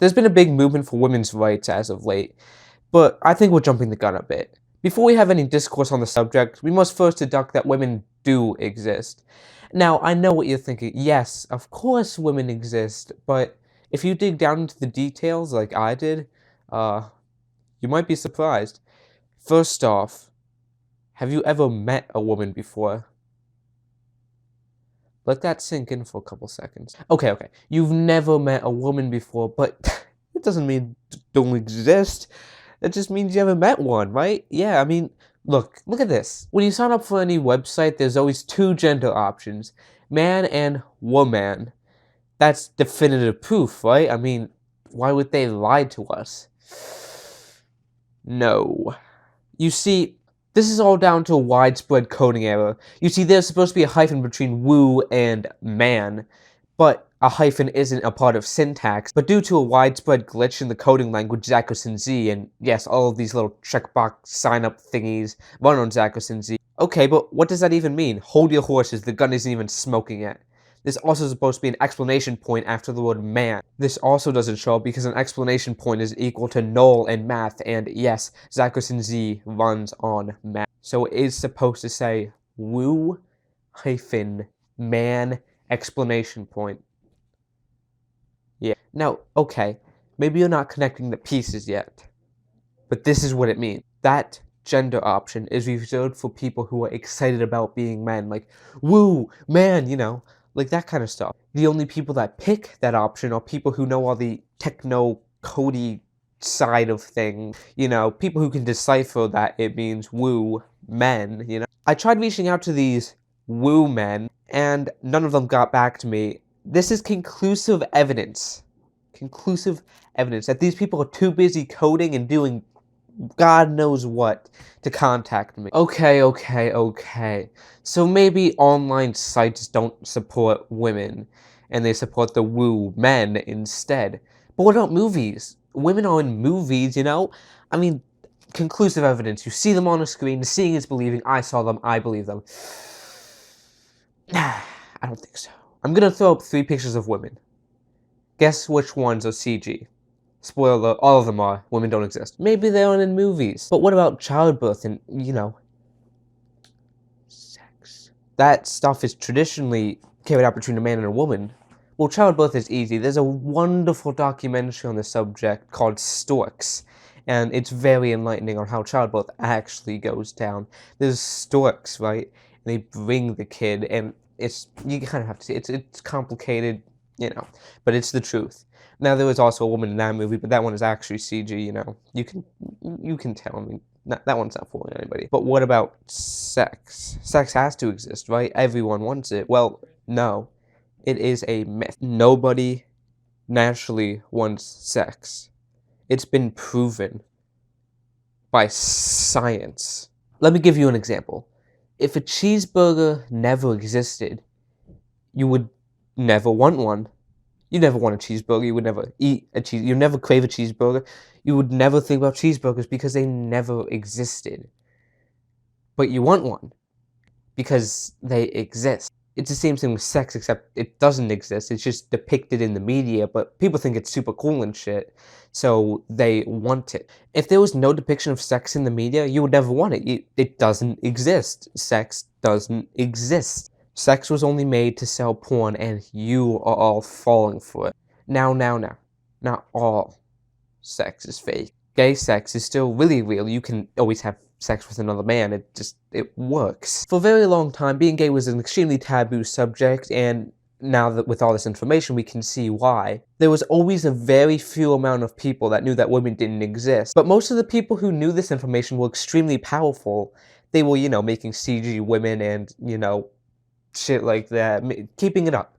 There's been a big movement for women's rights as of late, but I think we're jumping the gun a bit. Before we have any discourse on the subject, we must first deduct that women do exist. Now, I know what you're thinking. Yes, of course women exist, but if you dig down into the details like I did, uh, you might be surprised. First off, have you ever met a woman before? Let that sink in for a couple seconds. Okay. You've never met a woman before, but it doesn't mean don't exist. That just means you haven't met one, right? Yeah, I mean, look at this. When you sign up for any website, there's always two gender options, man and woman. That's definitive proof, right? I mean, why would they lie to us? No. You see, this is all down to a widespread coding error. You see, there's supposed to be a hyphen between woo and man, but a hyphen isn't a part of syntax. But due to a widespread glitch in the coding language Z, and yes, all of these little checkbox sign-up thingies run on Z. Okay, but what does that even mean? Hold your horses, the gun isn't even smoking yet. There's also supposed to be an exclamation point after the word man. This also doesn't show up because an exclamation point is equal to null in math, and yes, Z runs on math. So it is supposed to say woo hyphen man exclamation point. Yeah. Now, okay, maybe you're not connecting the pieces yet, but this is what it means. That gender option is reserved for people who are excited about being men, like, woo, man, like that kind of stuff. The only people that pick that option are people who know all the techno-cody side of things, people who can decipher that it means woo, men, I tried reaching out to these woo men, and none of them got back to me. This is conclusive evidence that these people are too busy coding and doing God knows what to contact me. Okay. So maybe online sites don't support women, and they support the woo men instead. But what about movies? Women are in movies, I mean, conclusive evidence. You see them on a screen, seeing is believing. I saw them, I believe them. I don't think so. I'm gonna throw up 3 pictures of women. Guess which ones are CG? Spoiler alert, all of them are. Women don't exist. Maybe they aren't in movies. But what about childbirth and, sex? That stuff is traditionally carried out between a man and a woman. Well, childbirth is easy. There's a wonderful documentary on the subject called Storks, and it's very enlightening on how childbirth actually goes down. There's storks, right? And they bring the kid, and you kind of have to see it's complicated, but it's the truth. Now, there was also a woman in that movie, but that one is actually CG, you can tell. I mean, that one's not fooling anybody. But what about sex? Sex has to exist, right? Everyone wants it. Well, no. It is a myth. Nobody naturally wants sex. It's been proven by science. Let me give you an example. If a cheeseburger never existed, you would never want one. You never want a cheeseburger, you would never eat a cheese, you never crave a cheeseburger, you would never think about cheeseburgers because they never existed. But you want one, because they exist. It's the same thing with sex, except it doesn't exist, it's just depicted in the media, but people think it's super cool and shit, so they want it. If there was no depiction of sex in the media, you would never want it. It doesn't exist. Sex doesn't exist. Sex was only made to sell porn, and you are all falling for it. Now. Not all sex is fake. Gay sex is still really real. You can always have sex with another man. It works. For a very long time, being gay was an extremely taboo subject, and now that with all this information, we can see why. There was always a very few amount of people that knew that women didn't exist. But most of the people who knew this information were extremely powerful. They were, making CG women and, shit like that, keeping it up.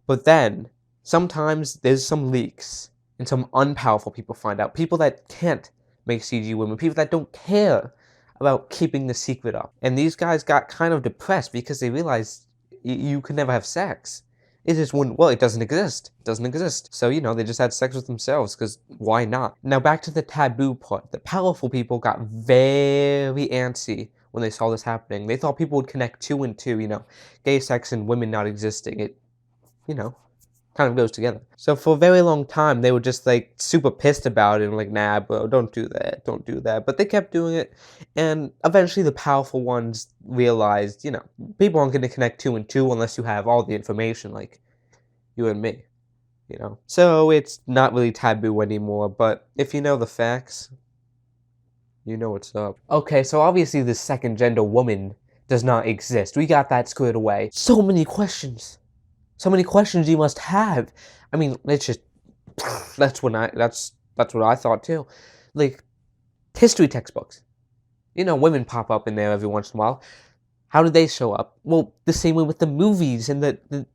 But then, sometimes there's some leaks, and some unpowerful people find out. People that can't make CG women, people that don't care about keeping the secret up. And these guys got kind of depressed because they realized you could never have sex. It just wouldn't, well, it doesn't exist. So, they just had sex with themselves, because why not? Now, back to the taboo part. The powerful people got very antsy when they saw this happening. They thought people would connect 2 and 2, gay sex and women not existing. kind of goes together. So for a very long time, they were just like super pissed about it and like, nah, bro, don't do that, don't do that. But they kept doing it, and eventually the powerful ones realized, people aren't going to connect two and two unless you have all the information, like you and me, So it's not really taboo anymore, but if you know the facts, you know what's up. Okay, so obviously the second gender woman does not exist. We got that squared away. So many questions. So many questions you must have. I mean, it's just that's what I thought too. Like history textbooks. Women pop up in there every once in a while. How did they show up? Well, the same way with the movies and the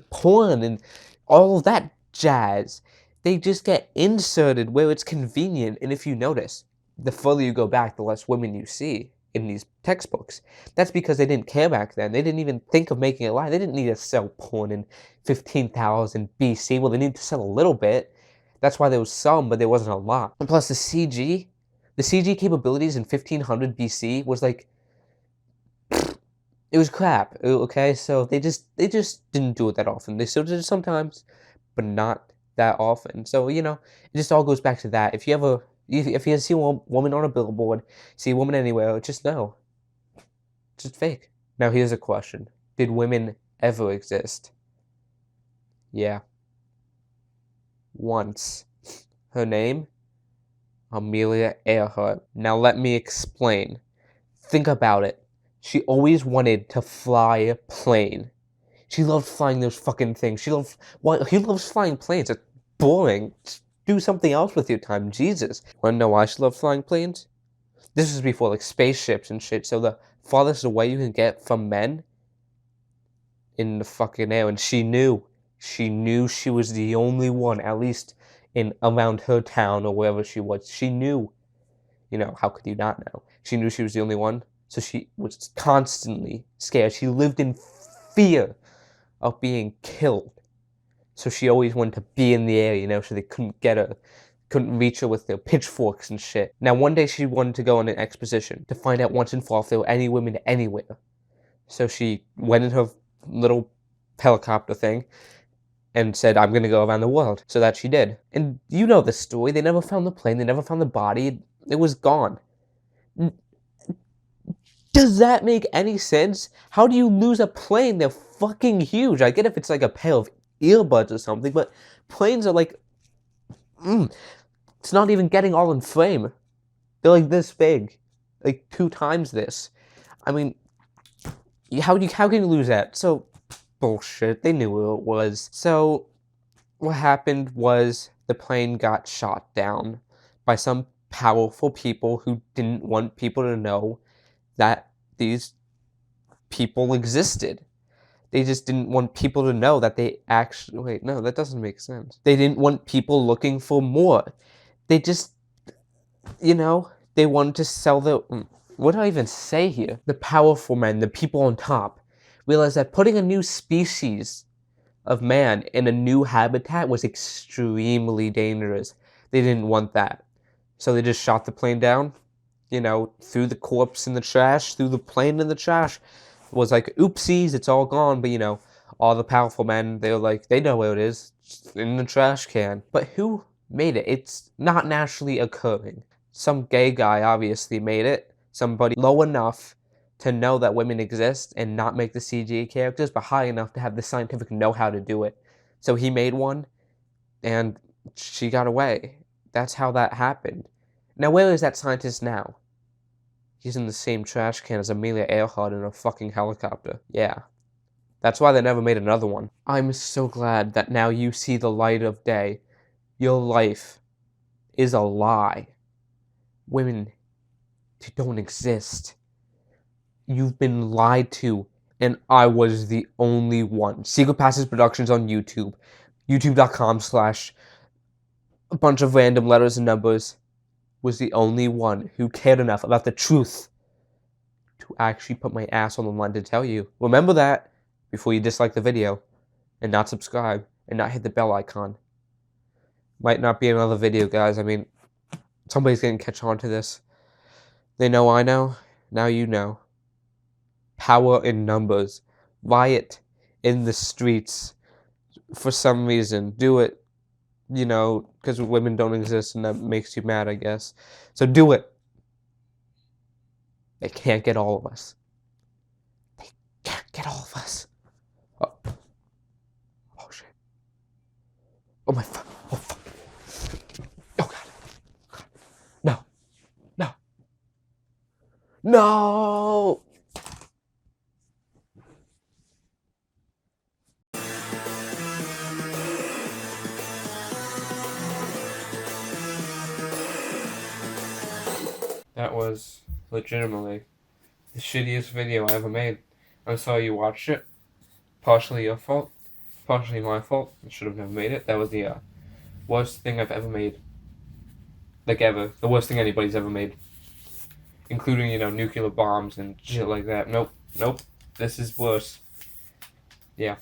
porn and all of that jazz. They just get inserted where it's convenient, and if you notice, the further you go back, the less women you see in these textbooks. That's because they didn't care back then. They didn't even think of making it live. They didn't need to sell porn in 15,000 BC. Well, they needed to sell a little bit. That's why there was some, but there wasn't a lot. And plus the CG capabilities in 1500 BC was like, it was crap. Okay, so they just didn't do it that often. They still did it sometimes, but not that often. So it just all goes back to that. If you see a woman on a billboard, see a woman anywhere, just know, just fake. Now here's a question: did women ever exist? Yeah, once. Her name, Amelia Earhart. Now let me explain. Think about it. She always wanted to fly a plane. She loved flying those fucking things. Who loves flying planes? It's boring. Just do something else with your time, Jesus. Wanna know why she loved flying planes? This was before like spaceships and shit. So the farthest away you can get from men in the fucking air, and she knew she was the only one, at least in around her town or wherever she was. She knew. How could you not know? She knew she was the only one, so she was constantly scared. She lived in fear of being killed. So she always wanted to be in the air, so they couldn't get her, couldn't reach her with their pitchforks and shit. Now, one day she wanted to go on an exposition to find out once and for all if there were any women anywhere. So she went in her little helicopter thing and said, I'm going to go around the world. So that she did. And you know the story. They never found the plane. They never found the body. It was gone. Does that make any sense? How do you lose a plane? They're fucking huge. I get if it's like a pair of earbuds or something, but planes are like, it's not even getting all in frame. They're like this big, like 2 times this. I mean, how can you lose that? So, bullshit. They knew who it was. So, what happened was the plane got shot down by some powerful people who didn't want people to know that these people existed. They just didn't want people to know that they actually... Wait, no, that doesn't make sense. They didn't want people looking for more. They just, they wanted to sell the... What do I even say here? The powerful men, the people on top, realized that putting a new species of man in a new habitat was extremely dangerous. They didn't want that. So they just shot the plane down, threw the corpse in the trash, threw the plane in the trash. It was like, oopsies, it's all gone. But, all the powerful men, they were like, they know where it is, just in the trash can. But who made it? It's not naturally occurring. Some gay guy obviously made it. Somebody low enough to know that women exist and not make the CG characters, but high enough to have the scientific know-how to do it. So he made one, and she got away. That's how that happened. Now, where is that scientist now? He's in the same trash can as Amelia Earhart in a fucking helicopter. Yeah. That's why they never made another one. I'm so glad that now you see the light of day. Your life is a lie. Women don't exist. You've been lied to, and I was the only one. Secret Passes Productions on YouTube. YouTube.com/ a bunch of random letters and numbers. Was the only one who cared enough about the truth to actually put my ass on the line to tell you. Remember that before you dislike the video and not subscribe and not hit the bell icon. Might not be another video, guys. I mean, somebody's gonna catch on to this. They know I know. Now you know. Power in numbers. Riot in the streets. for some reason. Do it, because women don't exist and that makes you mad, I guess. So do it. They can't get all of us. They can't get all of us. Oh, oh shit. Oh my fuck. Oh fuck. Oh god. No. No. No. That was legitimately the shittiest video I ever made. I'm sorry you watched it. Partially your fault, partially my fault. I should have never made it. That was the worst thing I've ever made. Like, ever. The worst thing anybody's ever made. Including, nuclear bombs and shit like that. Nope. Nope. This is worse. Yeah.